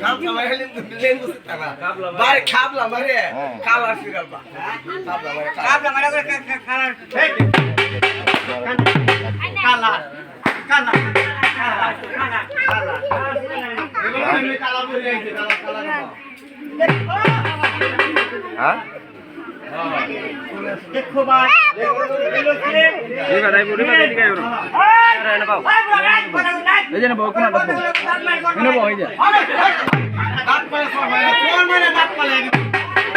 খাবলা মারে লেঙ্গু সিতানা বারে খাবলা মারে কালা ফিরালবা খাবলা মারে কালা কালা কালা হ্যাঁ দেখো ভাই এই কথা বলি না দিকে আইরো আরে না পাও এই যে না বাবু কোন ডাকবো এনে বাবু এই যে দাঁত পালে ফোন মানে দাঁত পালে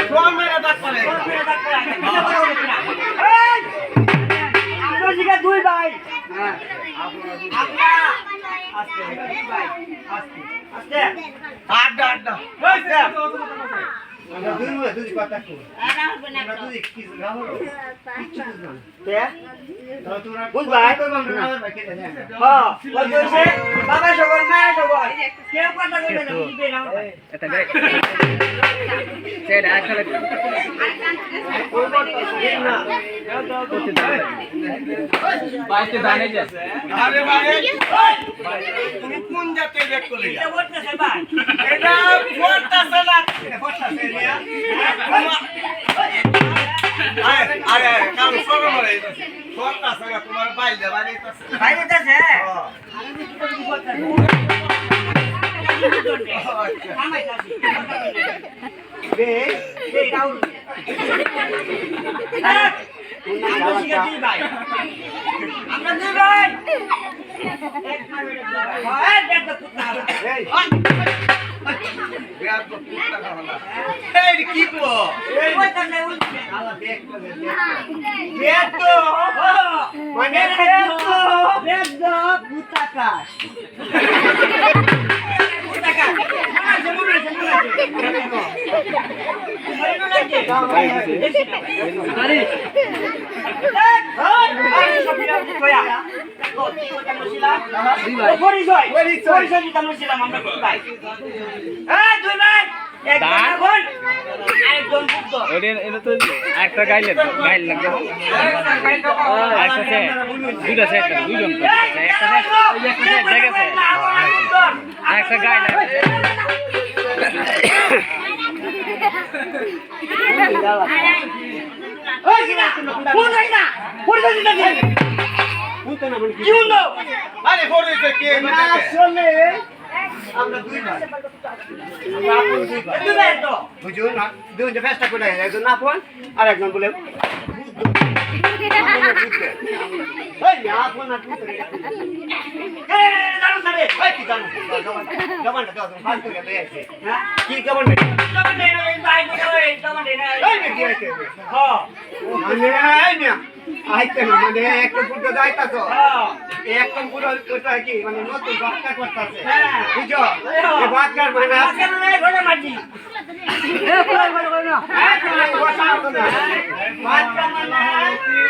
ফোন মানে দাঁত পালে এই আমরা জিগা দুই ভাই হ্যাঁ আপনা আস্তে ভাই আস্তে আস্তে আড্ডা আড্ডা আমরা দুই কথা কই আমরা দুই কিছু না হলো কিছু না তে তোরা বুঝ ভাই কই বন্ধ না ভাই কে জানে হ্যাঁ বলছে বাবা সবার মা সবার কে কথা কইবে না বুঝবে না এটা গাই সেটা আসলে বাইতে জানে যে আরে ভাই তুমি কোন জাতে বেক করলে এটা বলতেছে ভাই এটা বলতেছে না এটা বলতেছে মিয়া আরে কাম সরো মারে বলতেছে না তোমার বাইলে বাড়িতেছে বাইলেতেছে বে বে ডাউন আমরা দুই ভাই এক মিনিট ভাই দেখ তো কুত্তা এই বিয়ার তো কুত্তা খাওয়া এই কি গো এই ওটা নে উল্টে আলা দেখ তো দেখ তো মানে দেখ তো কুত্তা কা কুত্তা কা একটা গাইলে গাইল লাগবে দুইটা সেট দুইজন একটা গাইল আমরা দুই ভাই দুই ভাই তো বুঝুন দুই যে ফেস্টা করে একজন আপন আর একজন বলে এই আপন আর পুত্র এই জানো সারে এই কি জানো জবানটা দাও তুমি ফালতু কে বেয়েছে হ্যাঁ কি জবান নেই এই ভাই এই জবান নেই এই কি হইছে হ্যাঁ এই মিয়া আইতে না মানে একটা পুত্র যাইতাছো হ্যাঁ একদম পুরো ওটা কি মানে নতুন বাক্কা করতেছে হ্যাঁ বুঝো এই বাক্কার মানে বাক্কা মানে ঘরে মাটি এ পুরো ঘরে না হ্যাঁ তুমি বসা না বাক্কা মানে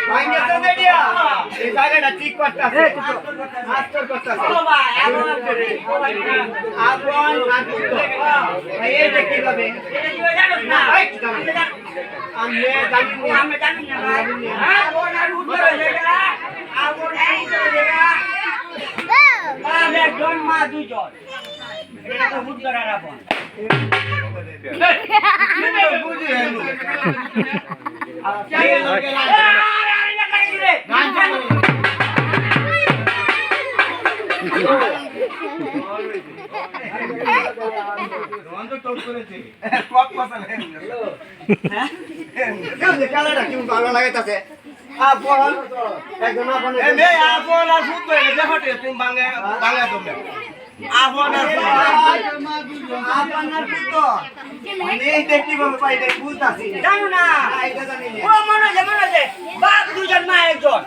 ভাইঙ্গে তো দেডিয়া এই জায়গাটা ঠিক করতেছে মাস্টার করতেছে বাবা আপন নাটুতো ভাই এই যে কি হবে এটা কি জানোস না ভাই আমি জানি না হ্যাঁ আপন আর উত্তর হয়ে গেল আপন এই চলে গেল একজন মা দুইজন এটা তো উত্তর আর আপন বুঝে হেলু ভালো লাগাইতেছে আপন একজন আপন আপন আর ফুটবল দেখতে তুমি বাংলা বাংলা তুমি আপন আর আপন আর ফুটবল মানে এইটা কিভাবে পাই এটা বুঝতাছি জানো না এটা জানি না ও মনে আছে বাপ দুজন মা একজন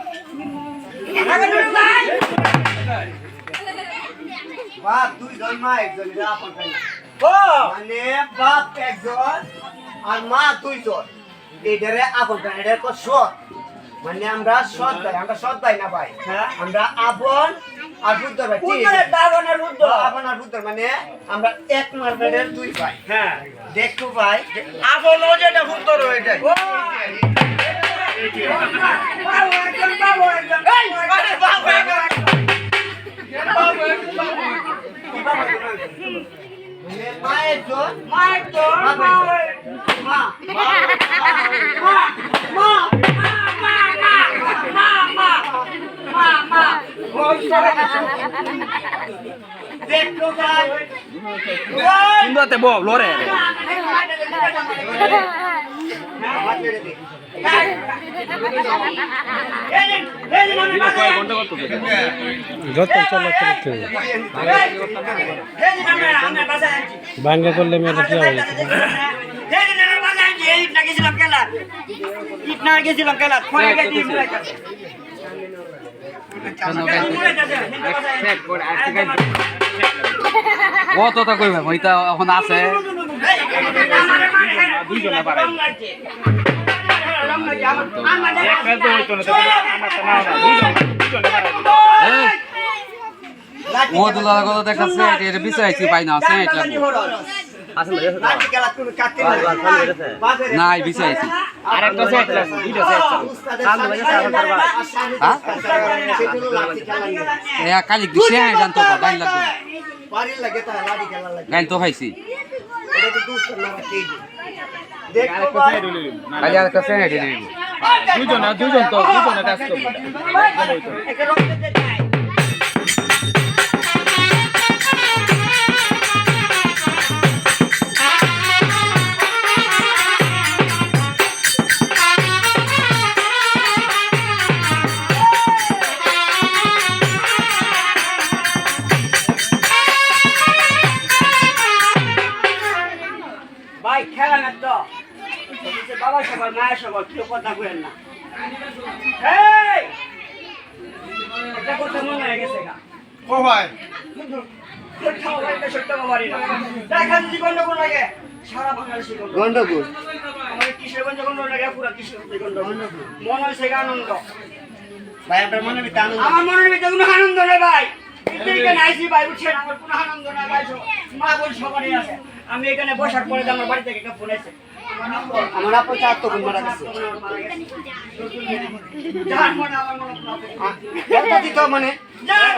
বাপ দুইজন মা একজন এটা আপন খাই ও মানে বাপ একজন আর মা দুইজন এইটারে আপন খাই এটা কত সৎ মানে আমরা সৎ ভাই আমরা সৎ ভাই না ভাই হ্যাঁ আমরা আপন আর বুদ্ধ ভাই উত্তরের দাবন আর বুদ্ধ আপন আর বুদ্ধ মানে আমরা এক মারবেলের দুই ভাই হ্যাঁ দেখো ভাই আপন ও যেটা বুদ্ধ রয়ে যায় ও বাবু একজন এই আরে বাবু একজন বাবু মায়ের জোর মায়ের তো মা মা মা দেখো ভাই সুন্দরতে বল লরে হাত মেরে দে কয় ঘন্টা করতে যত চলাচল বাঙ্গা করলে মেয়েটা কি হবে কত তা কইবে ওইটা এখন আছে দুইজনে পারে ও দুলা কত দেখাচ্ছে এটা বিচাইছি পাই না আছে এটা নাই বিচাইছি আরেকটা সেট আছে দুইটা সেট চালু হয়ে গেছে এ কালি দিছে জানতো গাইন লাগতো পারিল লাগে তা লাড়ি খেলা লাগে গাইন তো খাইছি এটা তো দুস না কেজি দেখো ভাই কালি আর কাছে হেডে নেই দুইজন তো দুইজনে কাজ করব একে রক্তে যায় ভাই খেলা না তো বাবা সবার মায়ের সবার কেউ কথা বলেন না এই এটা কথা মনে হয়ে গেছে গা ও ভাই কোথাও একটা ছোট্ট বাবারই না দেখা যদি গন্ডগোল লাগে সারা বাংলাদেশে গন্ডগোল আমাদের কিসের গন্ডগোল লাগে পুরো কিসের গন্ডগোল মনে হয়েছে আনন্দ ভাই আপনার মনে ভিতরে আনন্দ আমার মনের ভিতরে কোনো আনন্দ নেই ভাই এখানে আইসি ভাই উঠছেন আমার কোনো আনন্দ না ভাই মা বোন সবারই আছে আমি এখানে বসার পরে আমার বাড়ি থেকে একটা ফোন এসে আমার আপন চার তো মারা গেছে জান মনে আমার মনে এটা দিত মানে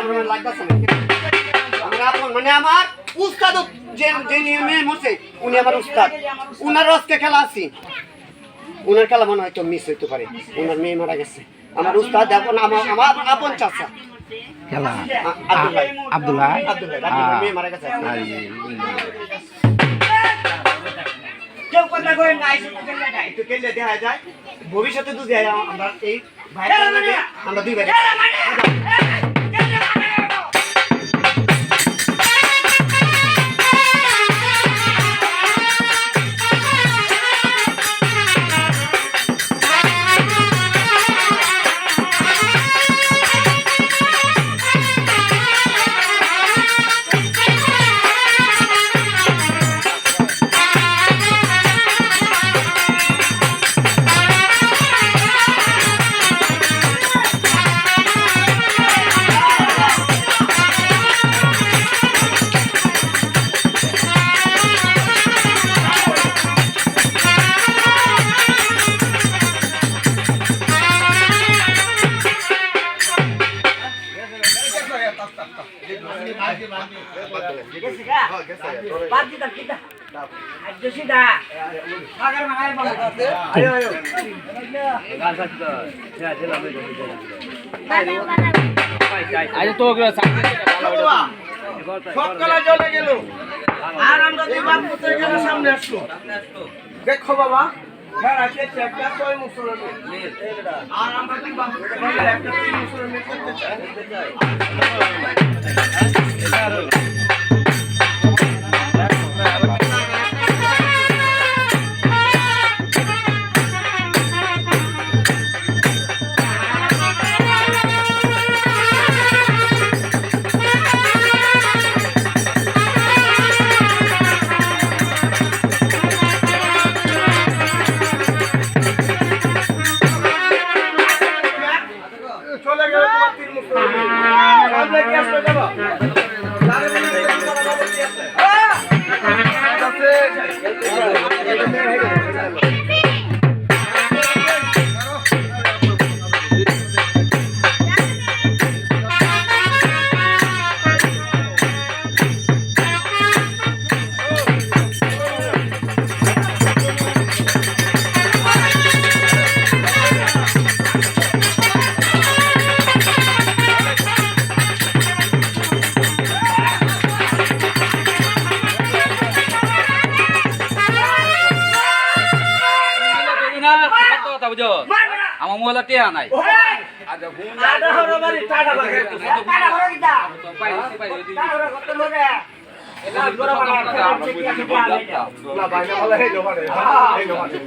আমার লাগতাছে না আমার আপন মানে আমার উস্তাদ যে যে নিয়মে মরছে উনি আমার উস্তাদ উনার রসকে খেলা আছি উনার খেলা মনে হয়তো মিস হইতে পারে উনার মেয়ে মারা গেছে আমার উস্তাদ এখন আমার আপন চাচা খেলা আব্দুল্লাহ মেয়ে মারা গেছে কেউ কথা কই নাই একটু কেলে দেখা যায় ভবিষ্যতে তো দেয় আমরা এই ভাই আমরা দুই ভাই বাদ দিতা কিটা আজ সিধা সাগর মাই বাবা আয়ো আয়ো গাল কাট তো দিলাম আজ তো সকালে চলে গেল আর আমরা দুই বাপ পুত্র গেল সামনে আসলো দেখো বাবা হ্যাঁ আছে একটা কয় মুসলমান আর আমরা দুই বাপ পুত্র গেল একটা মুসলমান করতে চাই চলে গেল তোমার তিন মুসলমান আমরা কি আসলে যাব মোবাইল টিয়া নাই আচ্ছা হুন আডা হরো বাড়ি টাটা লাগে টাটা হরো কিটা তো পাইছি টাটা হরো কত লোকে এটা বড় বড় না বাইরে বলে এই লোহারে এই লোহারে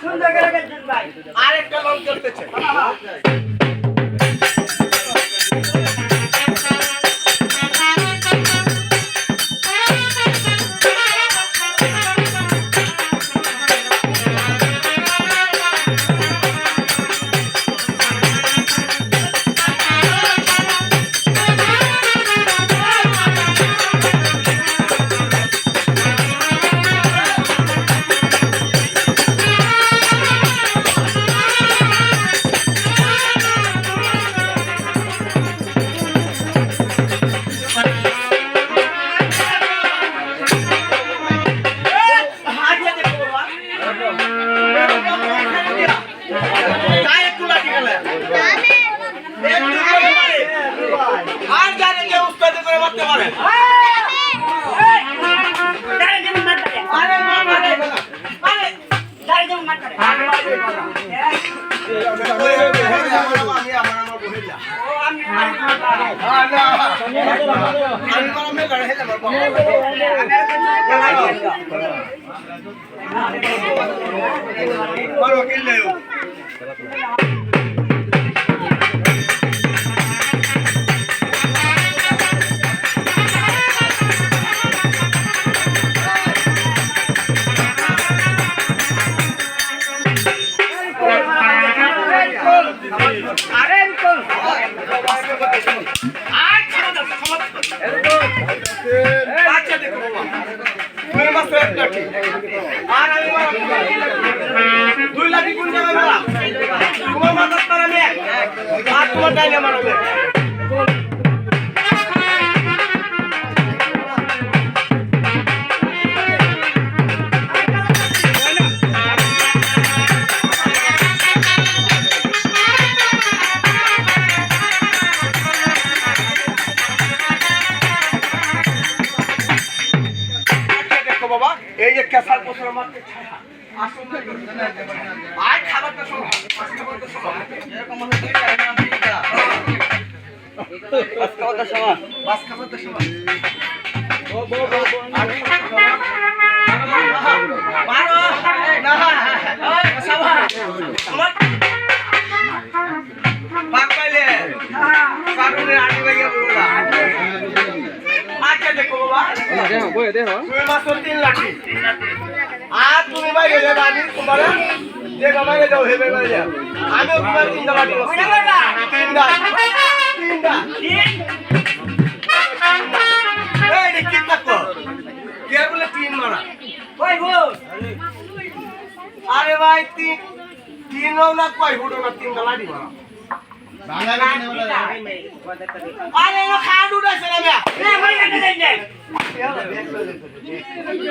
সুন্দর করে গেছেন ভাই আরেকটা লং চলতেছে আচ্ছা দেখো বাবা काय একটু লাঠি গেলে আর জানে যে উস্তাদ করে মারতে পারে দাঁড়ে যেমন মারতে আরে মারে আরে দাঁড়ে যেমন মারতে আমি আমার বহিলা ও আমি না আমি মারা মে লড়ে হেলা মারো কিলে আরে তো আচ্ছা দেখো বাবা তুমি মাত্র এক লাঠি আর আমি মারা দুই লাঠি কোন জায়গায় মারা তোমার মাথার তারা মে আর তোমার ডাইনে মারবে বাবা এই যে কেসার পছর মারতে ছায়া আসুন না আয় খাবারটা শোনো খাবারটা শোনো এরকম হলে দুইটা নাম দিটা বাস খাবারটা শোনো বাস খাবারটা শোনো মারো না সাবা আমার পাক পাইলে কারণে আনি লাগে বলা আচ্ছা দেখো বাবা তুমি মাত্র 3 লাঠি আর তুমি বাইরে যাবে আমি তোমার যে বাইরে যাও হেবে বাইরে যাও আমিও তোমার 3 লাঠি তিনটা এই রে কি করছো কে বলে 3 মারা ওই গো আরে ভাই 3 না কই ফুটো না 3 লাঠি মারা আরে ও খাড়ু উড়াছে না মিয়া না ভাই কাটে দেন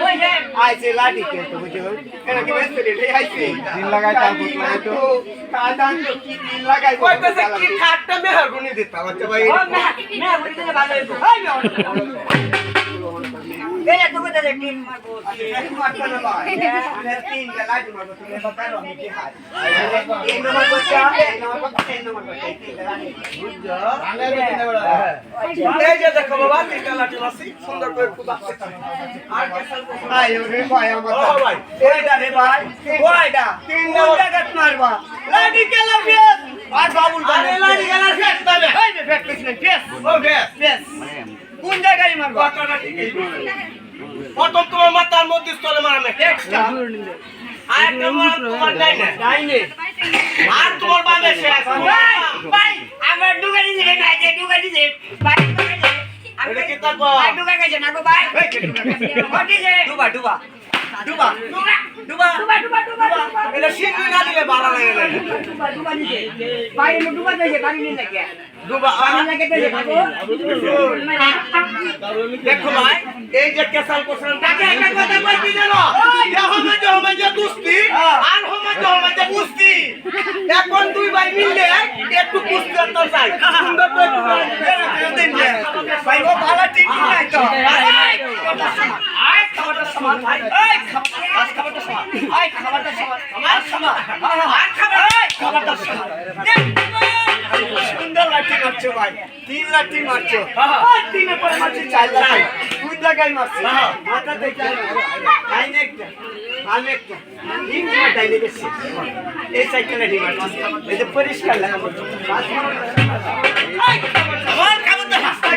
ওই যে আইছে লাঠি কে তো বুঝো এটা কি বেস্ট রে আইছে দিন লাগাই তার বুট লাগাই তো কাদান তো কি দিন লাগাই কইতেছে কি খাটটা মেহর গুনি দিতা বাচ্চা ভাই ও না বলি দিলে ভালো হইতো ওই এই তো কথা যে টিম মারবো টিম মারবো না ভাই আমি তিন গলা দি মারবো তুমি বাতারো আমি কি হাত এই নম্বর বচ্চা এই নম্বর বচ্চা তিন গলা দি বুঝছো এই যে দেখো বাবা তিনটা লাঠি মারছি সুন্দর করে কুদাচ্ছে আর কেসাল আয় রে ভাই আমার ও ভাই ওইটা রে ভাই ওইটা তিন জায়গা মারবা লাঠি কেলা ফেস আর বাবুল আরে লাঠি গেলার ফেস তবে এই যে ফেস পেছনে ফেস ও ফেস ফেস কোন জায়গায় মারবা কথাটা ঠিকই প্রথম তোমার মাথার মধ্যে স্থলে মারামে আর একটা মারা তোমার নাই না ডাইনে আর তোমার বামে শেষ ভাই আমার দুগানি দিলে না যে দুগানি দিলে ভাই এটা কি তারপর ভাই দুগা গেছে না গো ভাই ওটি যে ডুবা ডুবা ডুবা ডুবা ডুবা ডুবা ডুবা ডুবা এটা সিন্ধু না দিলে ভালো লাগে না ডুবা ডুবা দিছে ভাই এমন ডুবা দিছে পানি নিয়ে লাগে ডুবা পানি লাগে তো খাবো দেখো ভাই এই যে কেসাল কোসন তাকে একটা কথা বলছি জানো হমে যে দুস্তি আর হমে যে কুস্তি এখন দুই ভাই মিললে একটু কুস্তি করতে চাই সুন্দর করে দিন যে ভাই ও ভালো ঠিক নাই তো আই খাবারটা সমান আই খাবারটা সমান আই খাবারটা সমান আমার সমান আর খাবারটা সমান সুন্দর লাঠি মারছো ভাই তিন লাঠি মারছো তিনের পরে মারছি চার লাঠি দুই জায়গায় মারছি মাথা দেখে ডাইনে একটা আমি একটা তিন জায়গায় ডাইনে গেছি এই সাইকেল লাঠি মারছি এই যে পরিষ্কার লাগা আমার খাবারটা হাসতে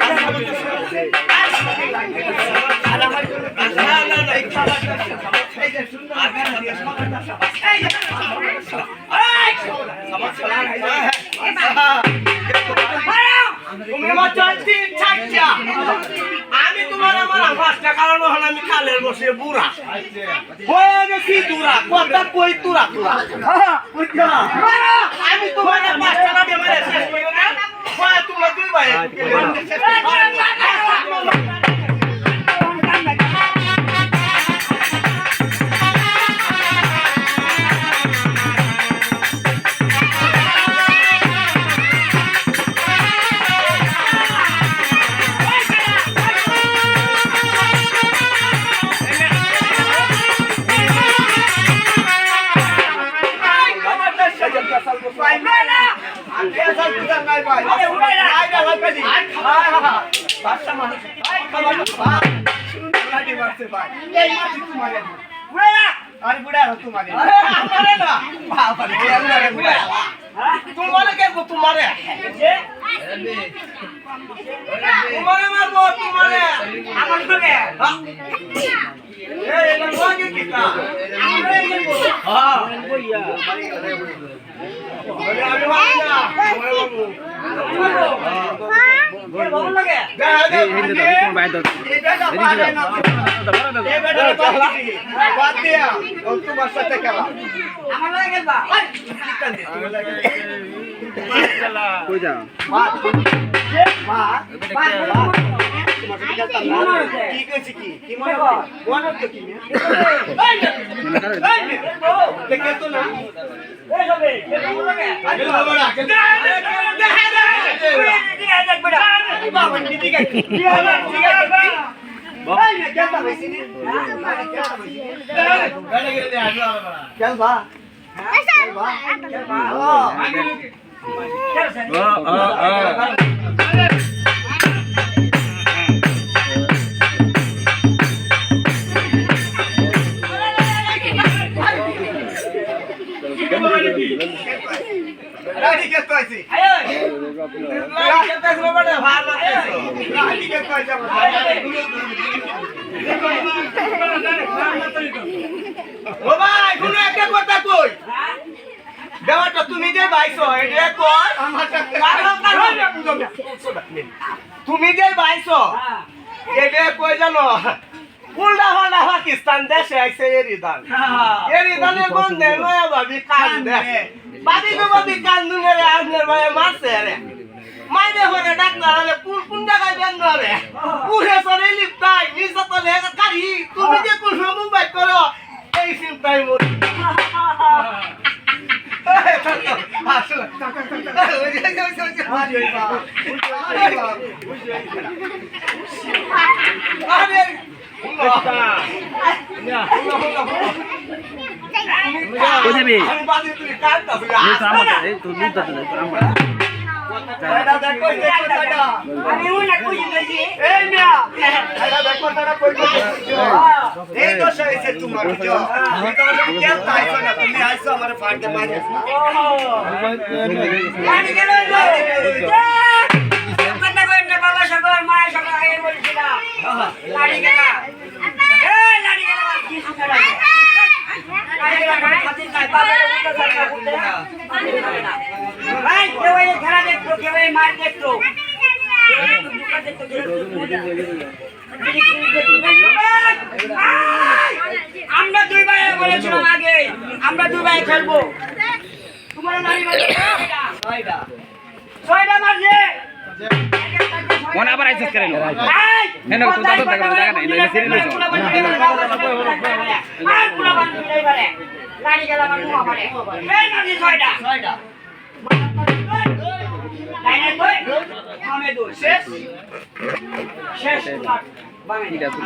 আমি তোমার আমার পাঁচটা কারণ হল আমি কালের বসে বুড়া হয়ে গেছি দুরা কথা কই তুরা তুরা আমি তোমার পাঁচটা না বেমারে শেষ করে না তোমরা দুই ভাই তোমারে কে তোমারে তোমারে মারবো তোমারে আমার সঙ্গে এই এটা ভাগে কিটা হ্যাঁ আমি মারি না তোমারে মারবো ভালো লাগে বাদ দিয়া তোমার সাথে খেলা আমার লাগে গেলবা কই যাও কি কইছি কি মনে কর মনে তো কি দেখে তো না এই হবে ভালো লাগে আগে বাবা না বাবা দিদি কে কি হবে ঠিক আছে ভাই না কেন ভাইছি নি কেন বা রাডি কে কইছি রাডি কে কইছি বড় ভালো লাগছে রাডি কে কইছি ও ভাই কোন একটা কথা কই দেওয়াটা তুমি যে বাইছো এটা কর তুমি যে বাইছো এটা কই জানো উল্টা হলা পাকিস্তান দেশে আইছে এরিদানের গন্ধে নয়া ভাবি কান দে বাদি গো ভাবি কান দুনে রে আপনার ভাই মারছে রে মাইনে হরে ডাক্তার হলে কোন জায়গায় বেন্দ রে পুরে সরে লিপটাই নিচে তো লেগে কারি তুমি যে কোন মুম্বাই করো এই চিন্তাই মোর আসলে আরে কই যাবি আমি বাজি তুই কাটতা এই তো আমার এই তো দুধ দাও তোর আমার এটা দেখ কই এটা আমি উনা কই গেছি এই মিয়া এটা দেখ কথাটা কই কই এই তো সইছে তোমার বুঝো আমি তো কেন আইছো না তুমি আইছো আমারে ফাড়তে মারি গাড়ি গেল কথা কই না বাবা সাগর মায়া সাগর আগে বলছিলাম গাড়ি গেল এই গাড়ি গেল কি সুন্দর লাগে গাড়ি গেল খাতির নাই বাবা উল্টো সাইডে উল্টো ভাই কেউ এই খেলা দেখতো কেউ এই মার দেখতো আমরা দুই ভাই বলেছিলাম আগে আমরা দুই ভাই খেলবো তোমার নারী ছয়টা মারছে মনে আবার আইছিস করে নো হেন তুই তো দেখা জায়গা নাই না সিরিয়াল হইছো আর পুরো বান মিলাই পারে গাড়ি গেল আমার মুয়া পারে এই মারছি ছয়টা লাইনে কই থামে দো শেষ শেষ তোমার বামে এটা তো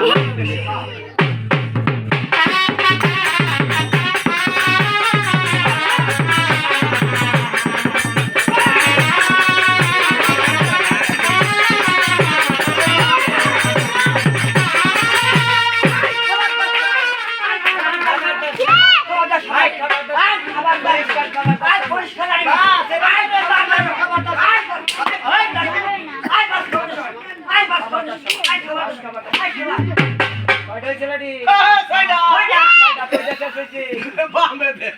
বামে দে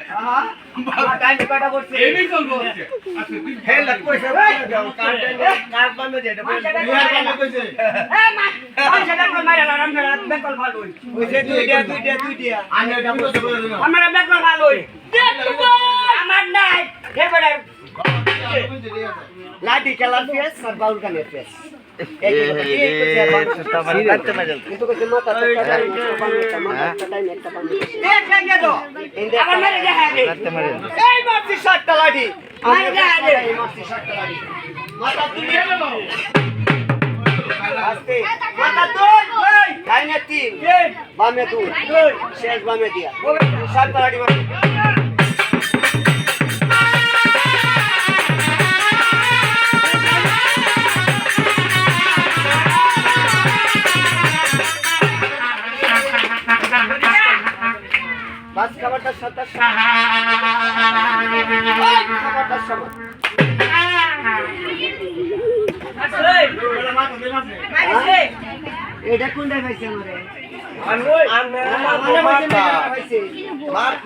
টাইম কটা করছে এই চলবো হে লাগ কইছে কার বামে দে এটা বামে কইছে এই মা সেটা কই মারা রাম না বেকল ভালো কইছে দুই দিয়া আনে এটা কইছে আমরা বেকল ভালো আমার নাই হে বড় লাঠি খেলার ফেস আর বাউল গানের ফেস কিন্তু কইছে মাথা দেখ লাগে তো আমার মেরে দেখা দে এই মারছি 60টা লাঠি মারে দেখা দে এই মারছি 60টা লাঠি মাথা তুলে গেল আস্তে মাথা তুই ওই ডাইনে 3 বামে 2 শেষ বামে দিয়া 60টা লাঠি মার বাস খাবারটা 27 খাবারটা সময় মারছে এটা কোনটা খাইছে আমারে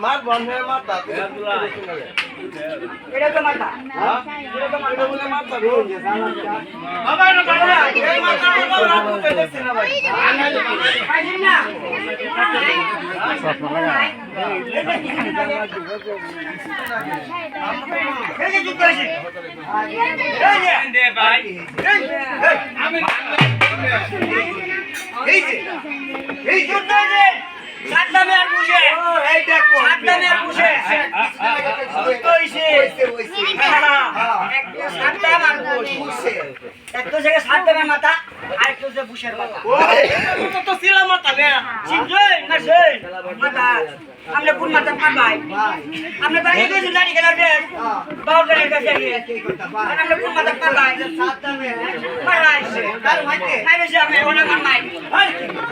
মার বন্ধ হয়ে মারতা এটা তো মাথা এটা বলে মারতা বাবা না বাবা এই মাথা বাবা রাত পেতেছে না ভাই পাইছি না এই যে কি কইছে এই যে দে ভাই আমি এই যে সাতদামে আর পুষে এই দেখো সাতদামে আর পুষে কইছে সাতদাম আর পুষে একটু জায়গা সাতদামের মাথা আর একটু জায়গা পুষের মাথা তো সিলা মাথা নে চিনছই না সেই মাথা আমরা কোন মাথা পাবাই আমরা তো আগে কইছি দাঁড়ি গেলাম রে বাউন্ডারির কাছে গিয়ে আমরা কোন মাথা পাবাই সাতদামে পারাইছে তার মাইতে মাইছে আমি ওনা মাই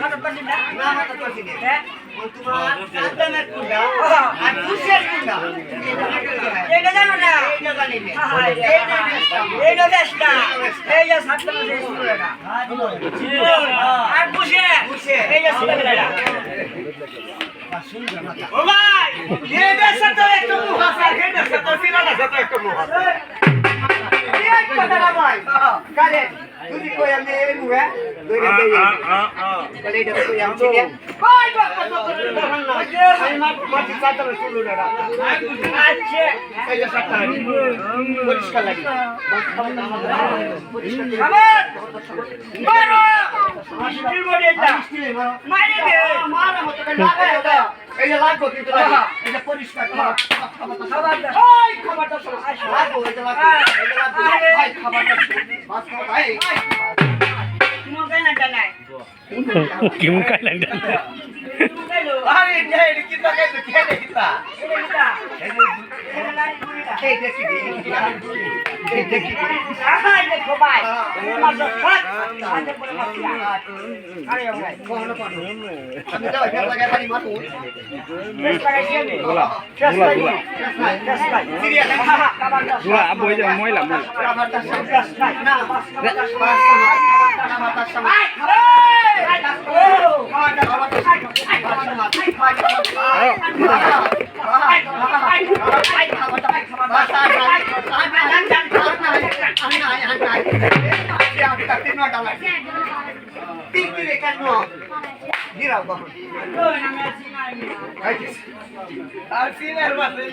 মাথা পাচ্ছি না না মাথা করছি নে হ্যাঁ তোমার সাতদামের কুন্ডা আর পুষের কুন্ডা এটা জানো না এইটা জানি নে এইটা বেশটা এই যে সাতদামে যে শুরুটা আর পুষে এই যে শুরুটা ও ভাই এটা সাথে একটা মুহাসা এটা সাথে সিলাটা সাথে একটা মুহাসা এই কথাটা ভাই কারে তুই কই আমি এই মুহে দুইটা দেই বলে এটা কই আমি চিনি ভাই আমি মাটি সাথে শুরু না আচ্ছা এই যে সাথে পরিষ্কার লাগি আমার মারো কি বলে এটা মারি দে মারা মতো লাগা এটা এই যে লাগো কিন্তু লাগা এটা পরিষ্কার করা খাবারটা ওই খাবারটা লাগো এটা লাগো এটা লাগো ভাই খাবারটা বাস খাও ভাই তুমি কেন জানাই কি মুখ খাইলেন আরে এটা কি তাকে খেয়ে কিতা এই দেখি এই দেখি আমি যাও ফের লাগাই পানি মারবো গুলা আবু এই যে ময়লা আর সিনের মাসে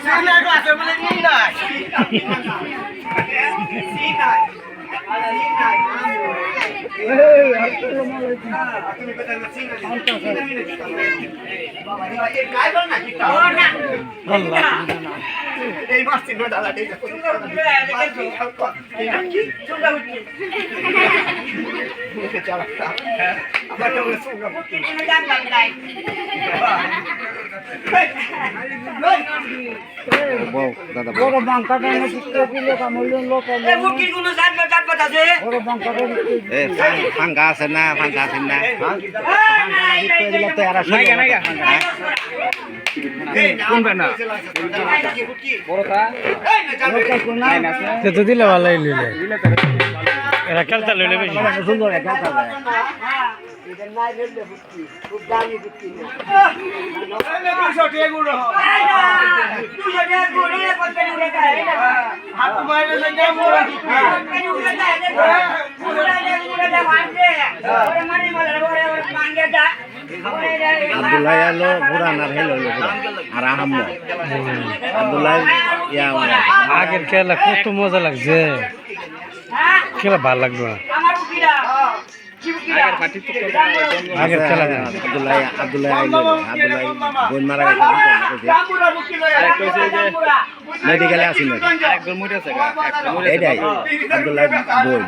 সিনের মাসে বলে নিন না এই মাছ চিহ্ন ডালা বড় বাঙ্কাটা নাকি লোক আমলেন লোক বড় বাঙ্কাটা ফাঙ্কা আছে না তো দিলে ভালো লইলে এরা খেলতে লইলে বেশি সুন্দর খেলতে খুব দামি বুদ্ধি আব্দুল্লাহ আলো পুরান আর হেলো আর আহমদ আব্দুল্লাহ ইয়া আগের খেলা কত মজা লাগছে খেলা ভালো লাগলো না আগের খেলা আব্দুল্লাহ বোন মারা গেছে মেডিকেলে আসিল এইটাই আব্দুল্লাহ বোন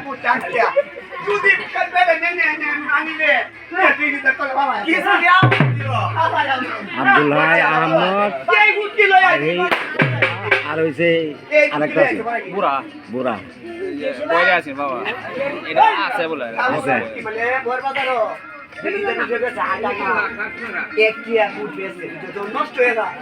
আব্দুল্লাহ আহমদ আর হইছে আরেকটা আছে বুড়া বলে আছেন বাবা এটা আছে বলে আছে নষ্ট হয়ে যায়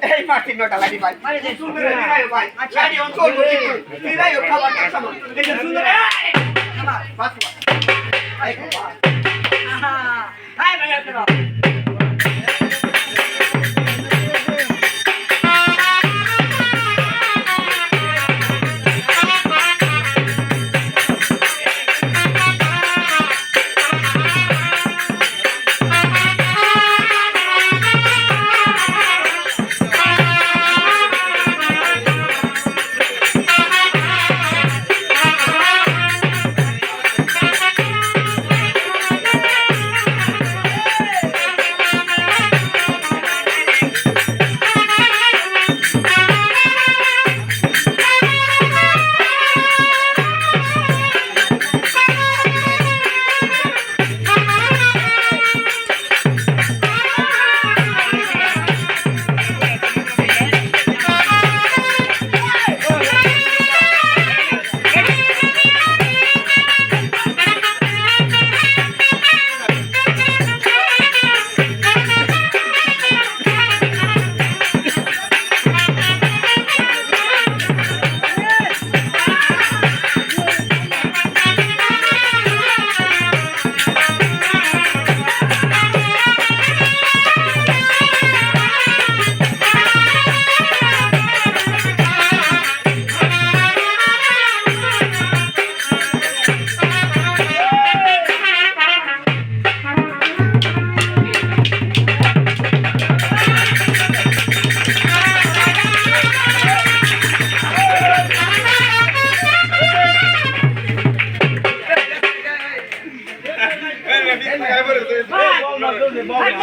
এই মাটি নটা লাগি ভাই সুন্দর ভাই ভাই গাড়ি অন চলবো দিলাই খাবার সময় এই সুন্দর বাস আই বাবা হাই ভাই আপনারা মারি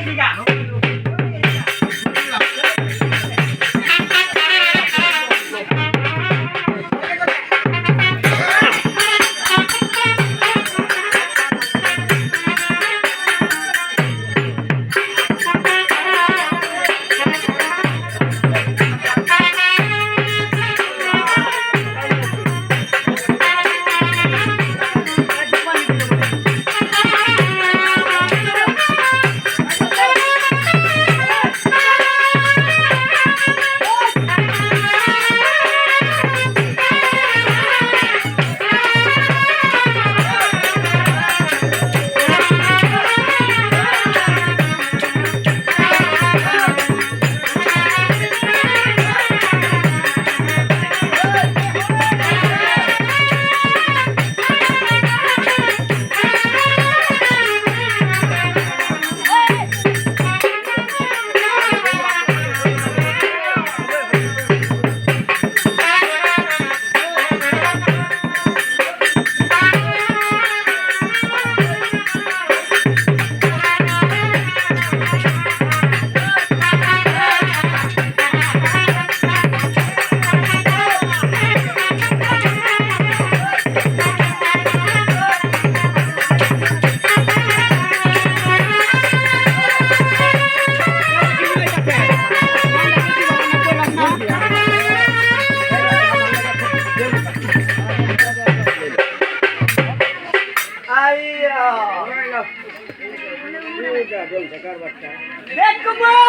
দিয়া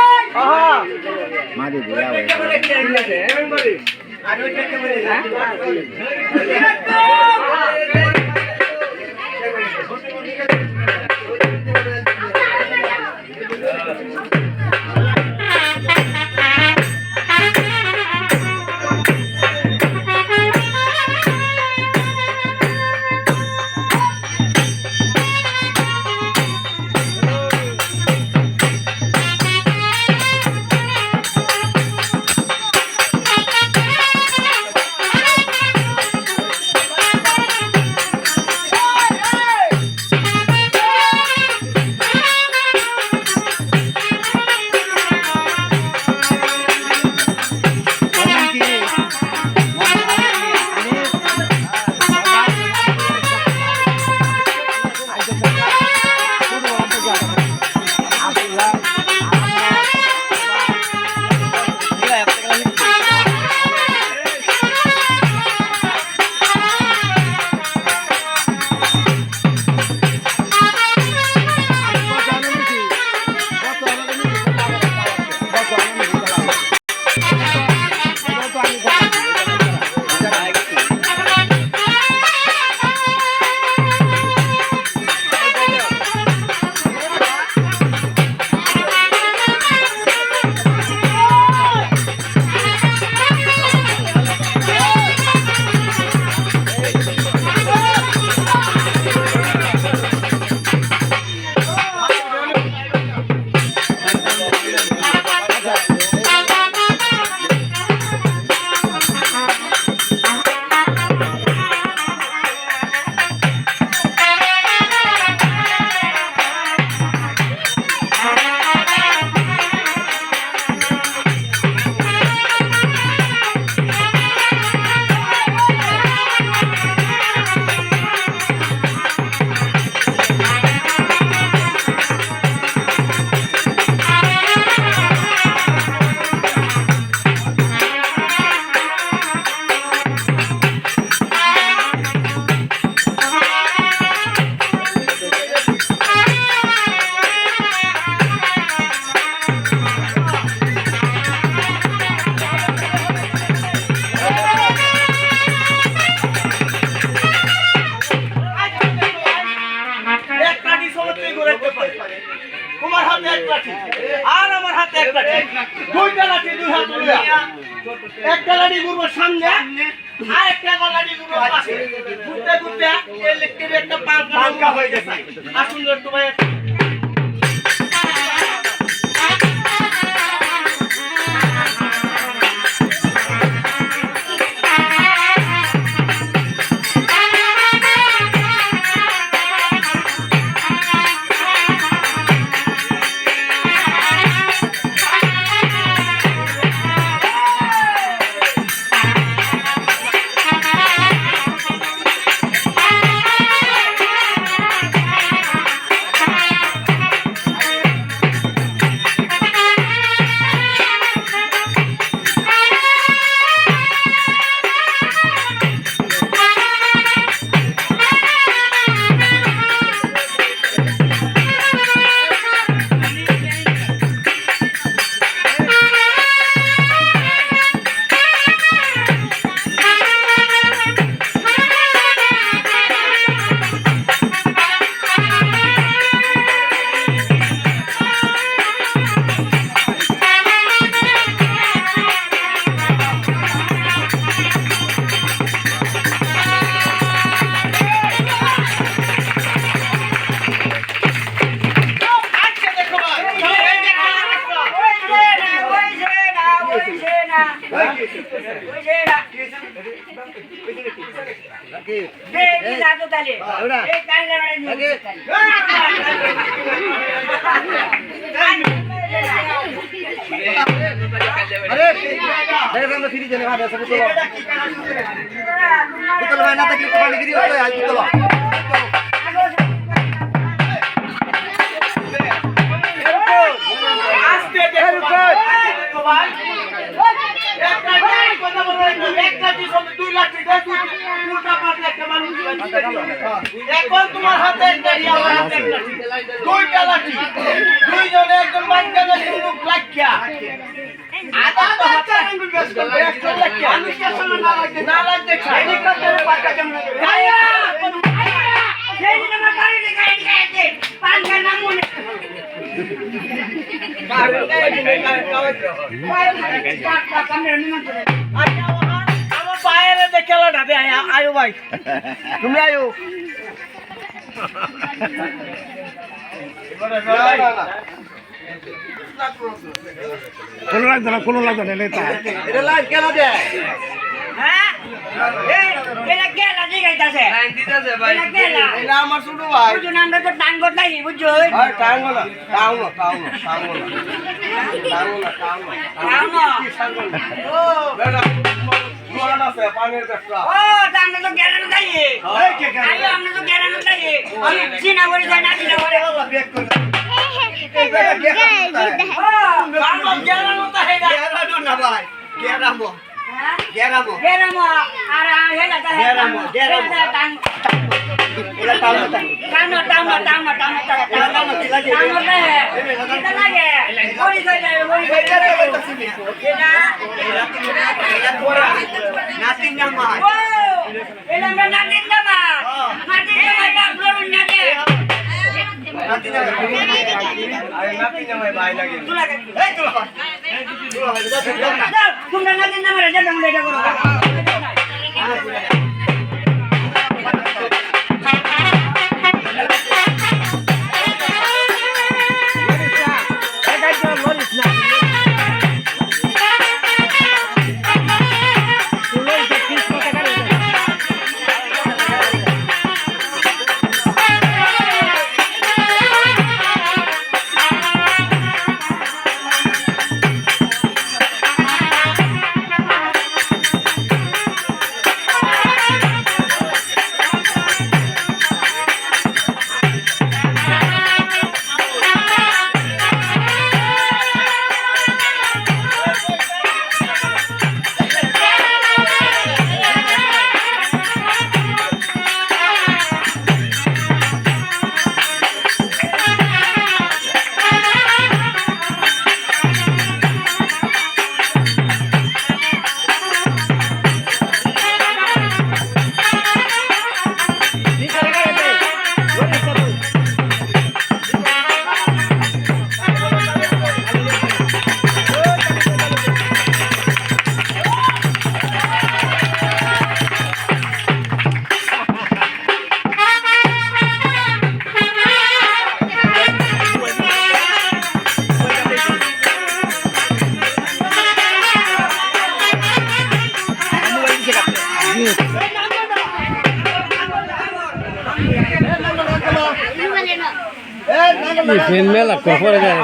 হয় তোমার হাতে এক লাঠি আর আমার হাতে এক লাঠি, দুইটা লাঠি দুই হাত তুলিয়া একটা লাঠি ঘুরবো সামনে আর একটা লাঠি ঘুরবো পাশে, ঘুরতে ঘুরতে ইলেকট্রিক একটা পাঙ্কা হয়ে গেছে। আসুন একটু ভাই এখন তোমার হাতে একটা আমার হাতে একটা দুইটা লাঠি দুইজনে একজন বাঙ্গালে লোক লাখিয়া আদা বাচ্চা আঙ্গুল বেশ করে একটা লাখিয়া মানুষ কেন না লাগতে চাই হেলিকপ্টারে পাটা কেমন গায়া সেই দিন আমার গাড়ি দেখাই পাঙ্গা নামুনে আমার পায়ের খেলা ঢাবে আয়ো ভাই তুমি আয়ো কোনো লাগবে না নেতা এটা লাইট কেন দেয় হ্যাঁ এটা কেলা জিগাইতাছে এটা কেলা এটা আমার ছোট ভাই বুঝুন আমরা তো টাঙ্গর নাই বুঝছো আর টাঙ্গো না টাঙ্গো টাঙ্গো টাঙ্গো না টাঙ্গো না টাঙ্গো টাঙ্গো ও বেটা মরণ আছে পানির কাটরা ও আমরা তো গেরানো নাই আইও আমরা তো গেরানো নাই চিনা করে যায় না চিনা করে বাবা বেক করে কাম গেরানো তা হেডা গেরানো না ভাই গেরামো গেরামো গেরামো আর হেলা তা গেরামো, গেরামো। এটা টানো টানো টানো টানো টানো টানো টানো লাগে বড়ি হয়ে যায় বড়ি হয়ে যায় এটা নাতিন জামাই ও এটা আমরা নাতিন জামা নাতিন জামা ডাক্তার উন্নতে নাতিন জামাই আরে নাতি জামাই ভাই লাগে তুলা এই তো তোমরা নাতিন জামা রে যাবে আমরা এটা করব ফেন মেলা করে যায়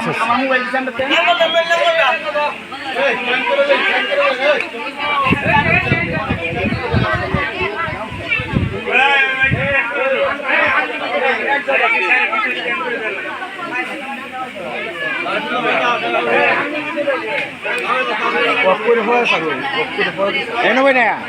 এনে বই না